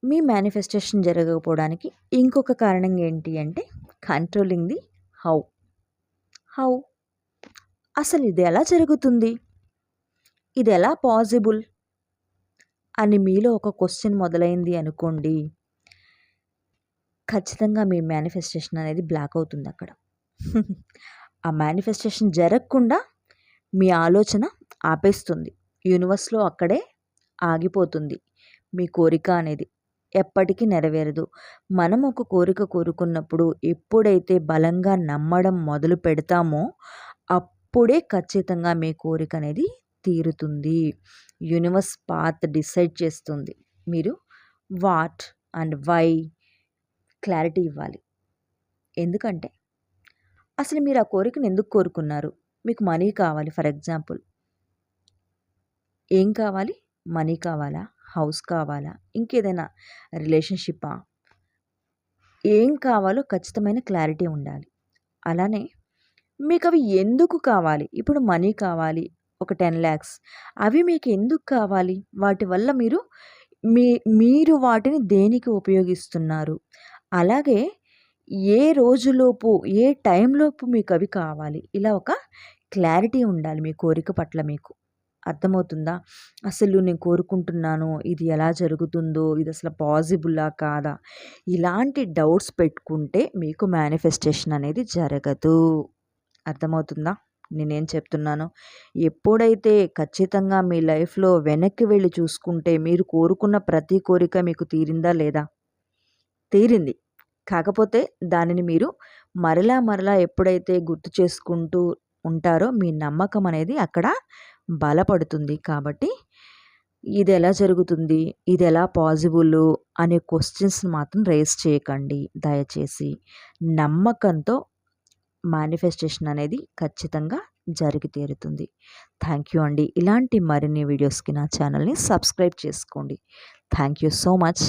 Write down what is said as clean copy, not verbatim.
మీ manifestation జరగకపోవడానికి ఇంకొక కారణం ఏంటి అంటే కంట్రోలింగ్ ది హౌ. హౌ అసలు ఇది ఎలా జరుగుతుంది, ఇది ఎలా పాసిబుల్ అని మీలో ఒక క్వశ్చన్ మొదలైంది అనుకోండి, ఖచ్చితంగా మీ మేనిఫెస్టేషన్ అనేది బ్లాక్ అవుతుంది అక్కడ. ఆ మేనిఫెస్టేషన్ జరగకుండా మీ ఆలోచన ఆపేస్తుంది. యూనివర్స్లో అక్కడే ఆగిపోతుంది. మీ కోరిక అనేది ఎప్పటికీ నెరవేరదు. మనం ఒక కోరిక కోరుకున్నప్పుడు ఎప్పుడైతే బలంగా నమ్మడం మొదలు పెడతామో అప్పుడే ఖచ్చితంగా మీ కోరిక అనేది తీరుతుంది. యూనివర్స్ పాత్ డిసైడ్ చేస్తుంది. మీరు వాట్ అండ్ వై క్లారిటీ ఇవ్వాలి. ఎందుకంటే అసలు మీరు ఆ కోరికను ఎందుకు కోరుకున్నారు? మీకు మనీ కావాలి ఫర్ ఎగ్జాంపుల్. ఏం కావాలి? మనీ కావాలా? హౌస్ కావాలా? ఇంకేదైనా రిలేషన్‌షిప్పా? ఏం కావాలో ఖచ్చితమైన క్లారిటీ ఉండాలి. అలానే మీకవి ఎందుకు కావాలి? ఇప్పుడు మనీ కావాలి. ఒక 10,00,000 అవి మీకు ఎందుకు కావాలి? వాటి వల్ల మీరు వాటిని దేనికి ఉపయోగిస్తున్నారు? అలాగే ఏ రోజులోపు, ఏ టైంలోపు మీకవి కావాలి? ఇలా ఒక క్లారిటీ ఉండాలి మీ కోరిక పట్ల మీకు. అర్థమవుతుందా? అసలు నేను కోరుకుంటున్నాను, ఇది ఎలా జరుగుతుందో, ఇది అసలు పాసిబులా కాదా? ఇలాంటి డౌట్స్ పెట్టుకుంటే మీకు మేనిఫెస్టేషన్ అనేది జరగదు. అర్థమవుతుందా నేనేం చెప్తున్నానో? ఎప్పుడైతే ఖచ్చితంగా మీ లైఫ్‌లో వెనక్కి వెళ్ళి చూసుకుంటే మీరు కోరుకున్న ప్రతి కోరిక మీకు తీరిందా లేదా? తీరింది. కాకపోతే దానిని మీరు మరలా ఎప్పుడైతే గుర్తు చేసుకుంటూ ఉంటారో మీ నమ్మకం అనేది అక్కడ బలపడుతుంది. కాబట్టి ఇదెలా జరుగుతుంది? ఇదెలా పాసిబులు? అనే క్వెషన్స్‌ని మాత్రం రైజ్ చేయకండి దయచేసి. నమ్మకంతో మేనిఫెస్టేషన్ అనేది ఖచ్చితంగా జరిగి తీరుతుంది. థ్యాంక్ యూ అండి. ఇలాంటి మరిన్ని వీడియోస్‌కి నా ఛానల్‌ని సబ్స్క్రైబ్ చేసుకోండి. Thank you so much.